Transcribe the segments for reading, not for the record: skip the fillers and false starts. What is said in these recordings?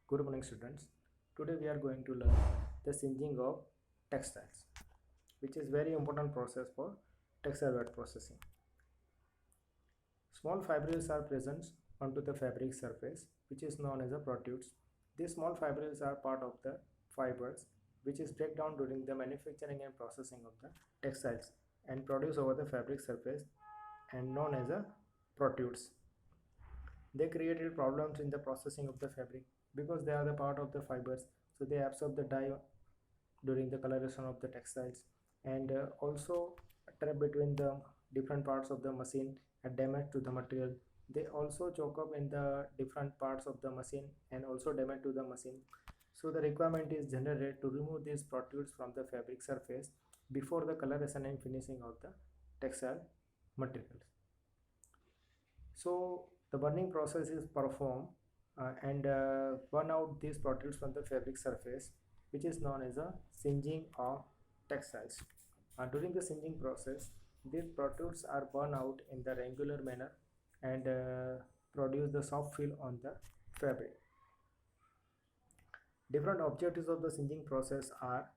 Good morning, students. Today we are going to learn the singeing of textiles, which is very important process for textile wet processing. Small fibrils are present onto the fabric surface, which is known as the protrudes. These small fibrils are part of the fibers, which is break down during the manufacturing and processing of the textiles and produce over the fabric surface and known as the protrudes. They created problems in the processing of the fabric because they are the part of the fibers, so they absorb the dye during the coloration of the textiles and also trap between the different parts of the machine and damage to the material. They also choke up in the different parts of the machine and also damage to the machine. So the requirement is generated to remove these protrudes from the fabric surface before the coloration and finishing of the textile materials. So the burning process is performed and burn out these protrudes from the fabric surface, which is known as a singeing of textiles. During the singeing process, these protrudes are burned out in the regular manner and produce the soft feel on the fabric. Different objectives of the singeing process are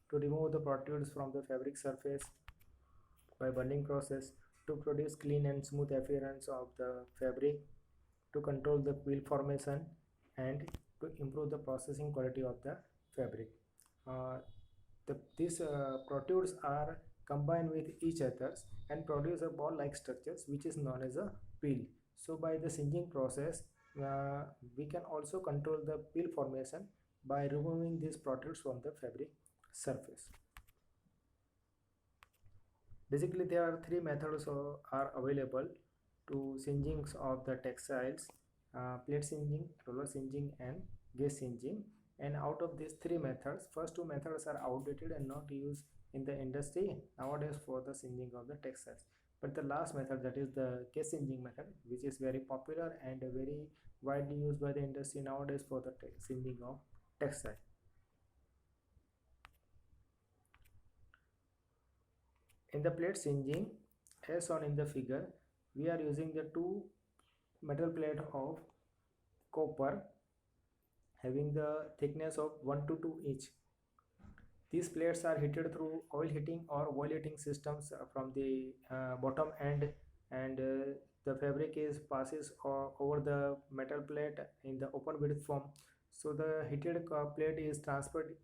to remove the protrudes from the fabric surface by burning process, to produce clean and smooth appearance of the fabric, to control the peel formation, and to improve the processing quality of the fabric. These protrudes are combined with each other and produce a ball-like structures, which is known as a peel. So by the singeing process, we can also control the peel formation by removing these protrudes from the fabric surface. Basically, there are three methods are available to singeing of the textiles: plate singeing, roller singeing, and gas singeing. And out of these three methods, first two methods are outdated and not used in the industry nowadays for the singeing of the textiles. But the last method, that is the gas singeing method, which is very popular and very widely used by the industry nowadays for the singeing of textile. In the plate singeing, as shown in the figure, we are using the two metal plate of copper having the thickness of 1 to 2 inch. These plates are heated through oil heating or oil heating systems from the bottom end, and the fabric is passes over the metal plate in the open width form. So the heated plate is transferred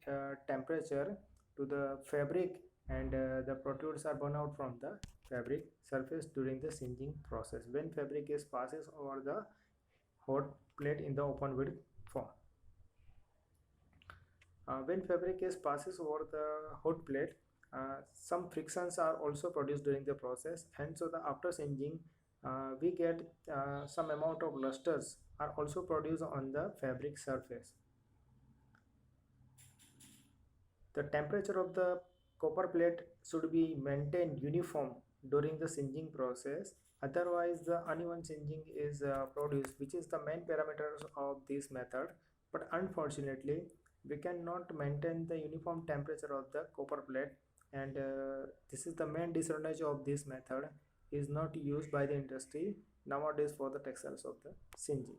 temperature to the fabric, and the protrudes are burned out from the fabric surface during the singeing process when fabric is passes over the hot plate in the open width form. When fabric is passes over the hot plate, some frictions are also produced during the process, and so the after singeing we get some amount of lusters are also produced on the fabric surface. The temperature of the copper plate should be maintained uniform during the singeing process, otherwise the uneven singeing is produced, which is the main parameters of this method. But unfortunately, we cannot maintain the uniform temperature of the copper plate, and this is the main disadvantage of this method, is not used by the industry nowadays for the textiles of the singeing.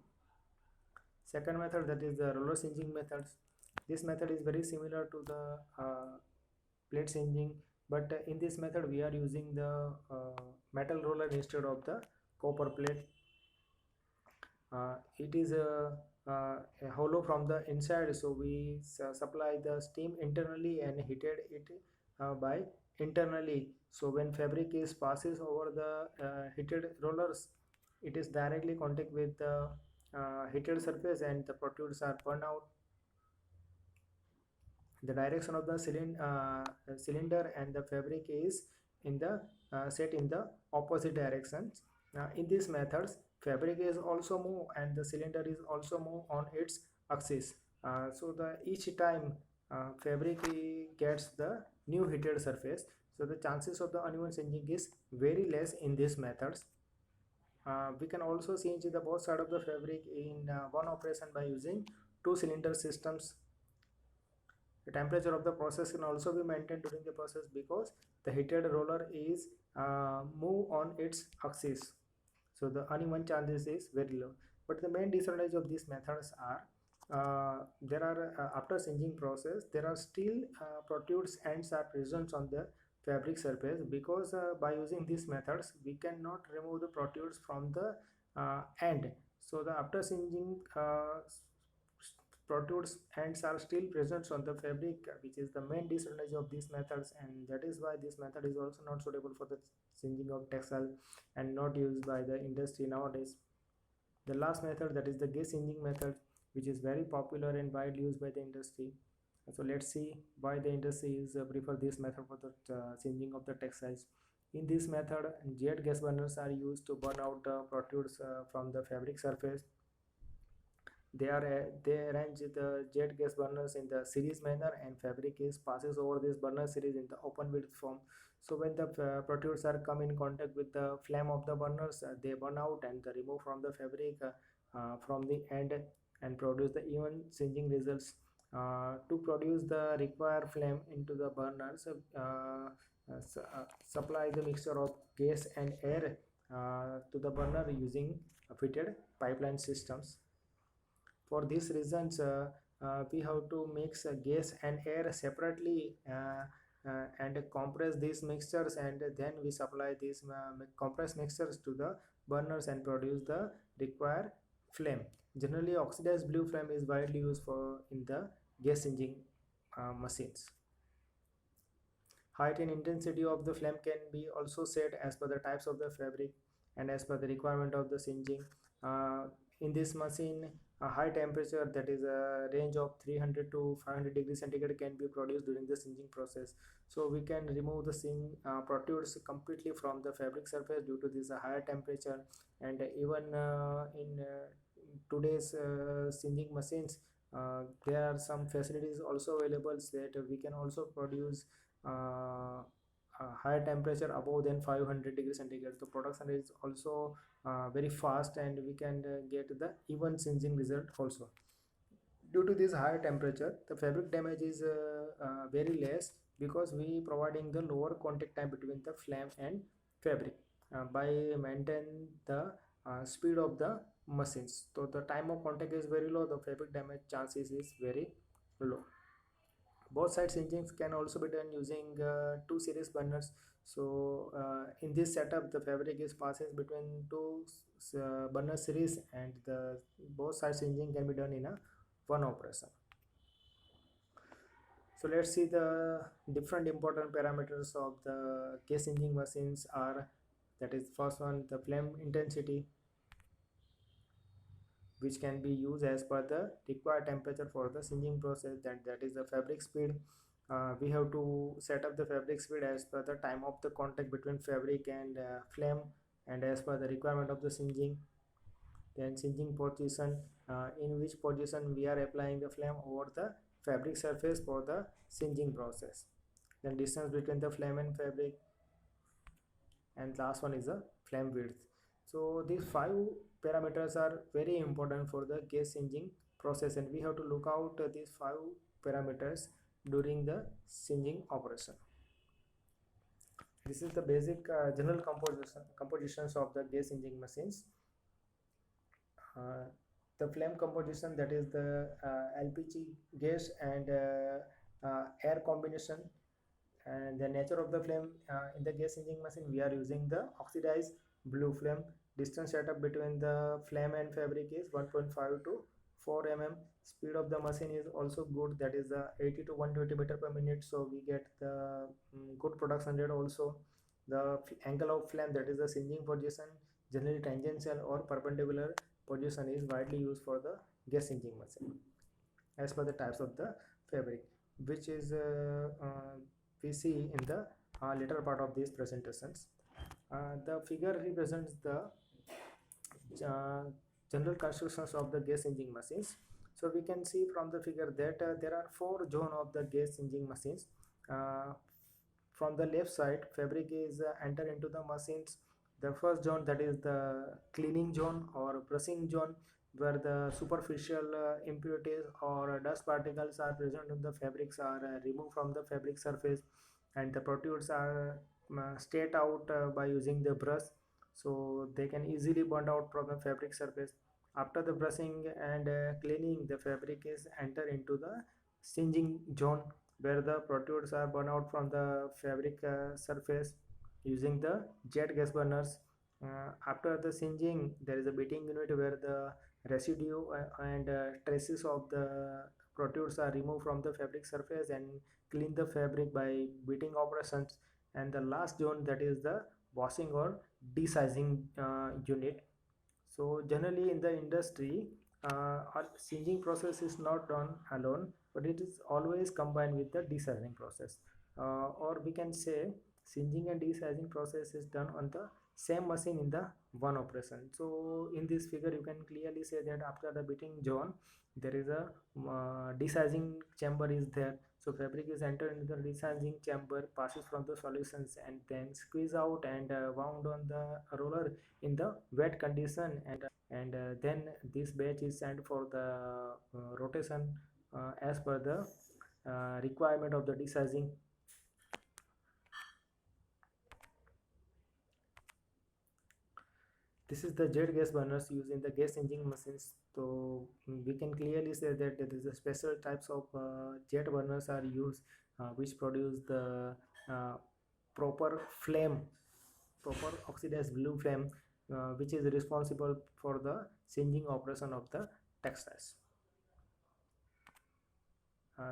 Second method, that is the roller singeing methods. This method is very similar to the plate singeing, but in this method we are using the metal roller instead of the copper plate. It is a hollow from the inside, so we supply the steam internally and heated it by internally. So when fabric is passes over the heated rollers, it is directly contact with the heated surface and the protrudes are burned out. The direction of the cylinder and the fabric is in the set in the opposite directions. In these methods, fabric is also move and the cylinder is also move on its axis. So the each time fabric gets the new heated surface, so the chances of the uneven singeing is very less in these methods. We can also change the both side of the fabric in one operation by using two cylinder systems. The temperature of the process can also be maintained during the process because the heated roller is move on its axis, so the uneven chances is very low. But the main disadvantage of these methods are there are after singeing process there are still protrudes ends are present on the fabric surface, because by using these methods we cannot remove the protrudes from the end. So the after singeing protrudes ends are still present on the fabric, which is the main disadvantage of these methods, and that is why this method is also not suitable for the singeing of textile and not used by the industry nowadays. The last method, that is the gas singeing method, which is very popular and widely used by the industry. So let's see why the industry is prefer this method for the singeing of the textiles. In this method, jet gas burners are used to burn out the protrudes from the fabric surface. They arrange the jet gas burners in the series manner, and fabric is passes over this burner series in the open width form. So when the protrudes are come in contact with the flame of the burners, they burn out and they remove from the fabric from the end and produce the even singeing results. To produce the required flame into the burners, supply the mixture of gas and air to the burner using fitted pipeline systems. For these reasons, we have to mix gas and air separately and compress these mixtures, and then we supply these compressed mixtures to the burners and produce the required flame. Generally, oxidized blue flame is widely used for in the gas engine machines. Height and intensity of the flame can be also set as per the types of the fabric and as per the requirement of the singeing. In this machine, a high temperature, that is a range of 300 to 500 degrees centigrade, can be produced during the singeing process. So we can remove the protrudes completely from the fabric surface due to this higher temperature. And even in today's singeing machines, there are some facilities also available that we can also produce higher temperature above than 500 degrees centigrade. The production is also very fast, and we can get the even singeing result also. Due to this higher temperature, the fabric damage is very less, because we providing the lower contact time between the flame and fabric by maintaining the speed of the machines. So the time of contact is very low, the fabric damage chances is very low. Both sides engines can also be done using two series burners. So in this setup, the fabric is passes between two burner series, and the both sides engine can be done in a one operation. So let's see the different important parameters of the gas engine machines are, that is first one, the flame intensity, which can be used as per the required temperature for the singeing process. That is the fabric speed. We have to set up the fabric speed as per the time of the contact between fabric and flame, and as per the requirement of the singeing. Then singeing position, in which position we are applying the flame over the fabric surface for the singeing process. Then distance between the flame and fabric, and last one is the flame width. So these five parameters are very important for the gas singeing process, and we have to look out these five parameters during the singeing operation. This is the basic general compositions of the gas singeing machines. The flame composition, that is the LPG gas and air combination. And the nature of the flame, in the gas engine machine we are using the oxidized blue flame. Distance setup between the flame and fabric is 1.5 to 4 mm. Speed of the machine is also good, that is 80 to 120 meter per minute, so we get the good production rate also. The angle of flame, that is the singeing position, generally tangential or perpendicular position, is widely used for the gas engine machine as per the types of the fabric, which is we see in the later part of these presentations. The figure represents the general constructions of the gas engine machines. So we can see from the figure that there are four zones of the gas engine machines. From the left side, fabric is enter into the machines. The first zone, that is the cleaning zone or brushing zone, where the superficial impurities or dust particles are present in the fabrics are removed from the fabric surface, and the protrudes are straight out by using the brush, so they can easily burn out from the fabric surface. After the brushing and cleaning, the fabric is enter into the singeing zone where the protrudes are burned out from the fabric surface using the jet gas burners. After the singeing, there is a beating unit where the residue and traces of the protrudes are removed from the fabric surface and clean the fabric by beating operations. And the last zone, that is the washing or desizing unit. So generally in the industry, our singeing process is not done alone, but it is always combined with the desizing process. Or we can say singeing and desizing process is done on the same machine in the one operation. So in this figure, you can clearly say that after the beating zone, there is a desizing chamber is there. So fabric is entered into the desizing chamber, passes from the solutions, and then squeeze out and wound on the roller in the wet condition, and then this batch is sent for the rotation as per the requirement of the desizing. This is the jet gas burners used in the gas engine machines. So we can clearly say that there is a special types of jet burners are used which produce the uh, proper flame, proper oxidized blue flame, which is responsible for the singeing operation of the textiles.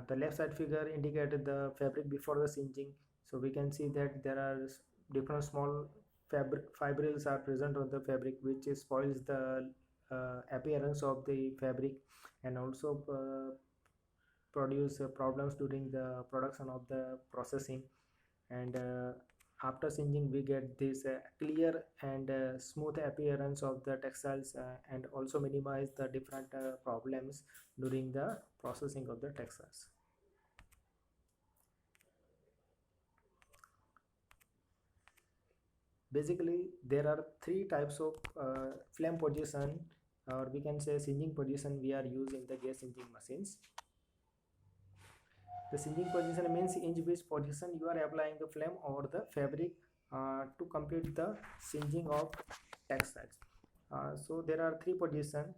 The left side figure indicated the fabric before the singeing. So we can see that there are different small fibrils are present on the fabric, which spoils the appearance of the fabric, and also produce problems during the production of the processing. And after singeing, we get this clear and smooth appearance of the textiles, and also minimize the different problems during the processing of the textiles. Basically, there are three types of flame position, or we can say singeing position, we are using the gas engine machines. The singeing position means in which position you are applying the flame over the fabric to complete the singeing of textiles. So there are three positions.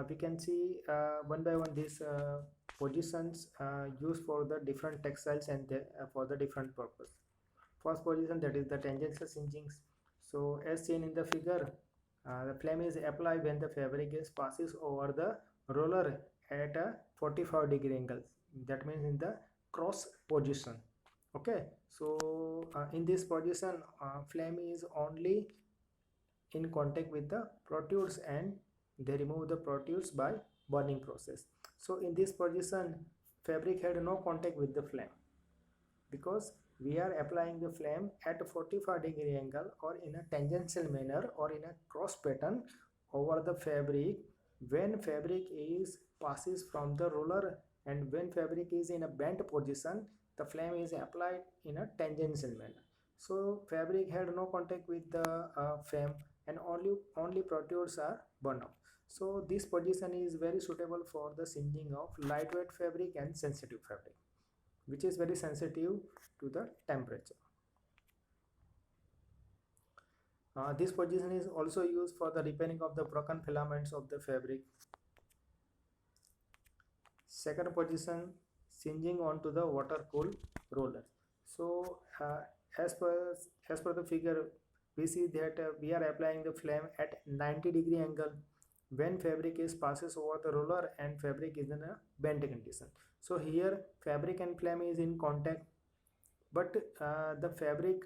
We can see one by one these positions used for the different textiles and for the different purpose. First position, that is the tangential singeing. So as seen in the figure, the flame is applied when the fabric is passes over the roller at a 45-degree angle. That means in the cross position. Okay, so in this position, flame is only in contact with the protrudes, and they remove the protrudes by burning process. So in this position, fabric had no contact with the flame, because we are applying the flame at a 45-degree angle or in a tangential manner or in a cross pattern over the fabric when fabric is passes from the roller, and when fabric is in a bent position, the flame is applied in a tangential manner. So fabric had no contact with the flame, and only protrudes are burned out. So this position is very suitable for the singeing of lightweight fabric and sensitive fabric, which is very sensitive to the temperature. This position is also used for the repairing of the broken filaments of the fabric. Second position, singeing onto the water cooled roller. So as per the figure, we see that we are applying the flame at 90-degree angle when fabric is passes over the roller and fabric is in a bent condition. So here fabric and flame is in contact, but the fabric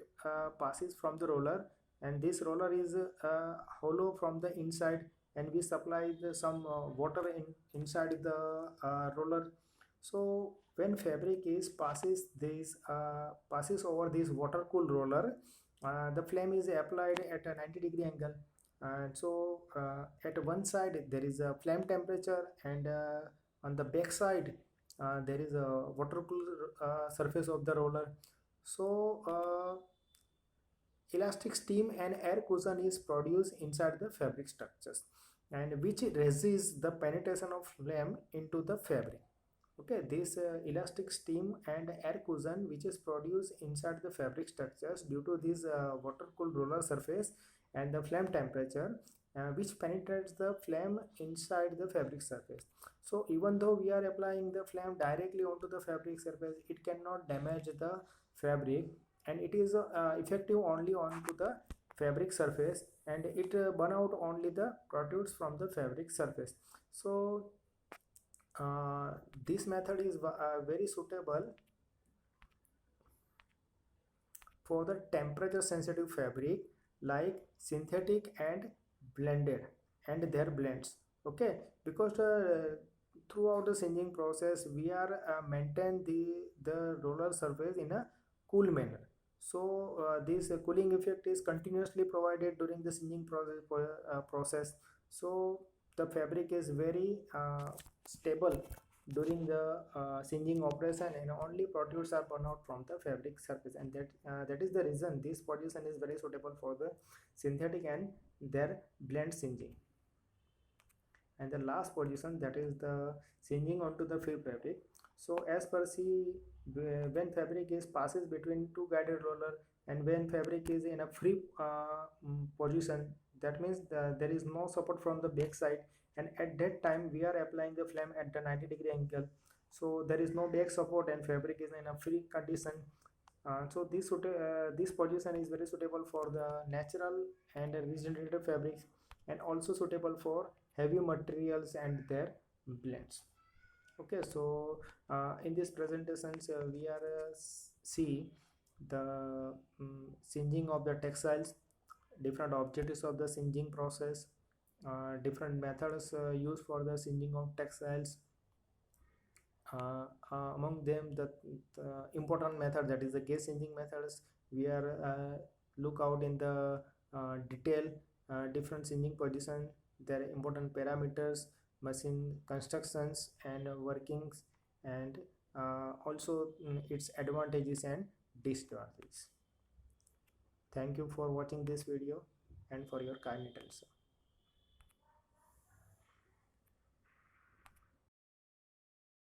passes from the roller, and this roller is hollow from the inside, and we supply some water inside the roller. So when fabric is passes over this water cooled roller, the flame is applied at a 90-degree angle, and so at one side there is a flame temperature, and on the back side there is a water cooled surface of the roller. So elastic steam and air cushion is produced inside the fabric structures, and which resists the penetration of flame into the fabric. Okay, this elastic steam and air cushion which is produced inside the fabric structures due to this water cooled roller surface and the flame temperature, which penetrates the flame inside the fabric surface. So even though we are applying the flame directly onto the fabric surface, it cannot damage the fabric, and it is effective only onto the fabric surface, and it burn out only the protrudes from the fabric surface. So uh, this method is very suitable for the temperature sensitive fabric like synthetic and blended and their blends. Okay, because throughout the singeing process we are maintain the roller surface in a cool manner. So this cooling effect is continuously provided during the singeing process. So the fabric is very stable during the singeing operation, and only produce are burned out from the fabric surface, and that is the reason this position is very suitable for the synthetic and their blend singeing. And the last position, that is the singeing onto the free fabric. So as per see, when fabric is passes between two guided roller, and when fabric is in a free position, that means there is no support from the back side, and at that time we are applying the flame at the 90-degree angle. So there is no back support and fabric is in a free condition. So this position is very suitable for the natural and regenerative fabrics, and also suitable for heavy materials and their blends. Okay, so in this presentations we are see the singeing of the textiles, different objectives of the singeing process, different methods used for the singeing of textiles. Among them, the important method, that is the gauge singeing methods, we are look out in the detail different singeing position, their important parameters, machine constructions and workings, and also its advantages and disadvantages. Thank you for watching this video and for your kind attention.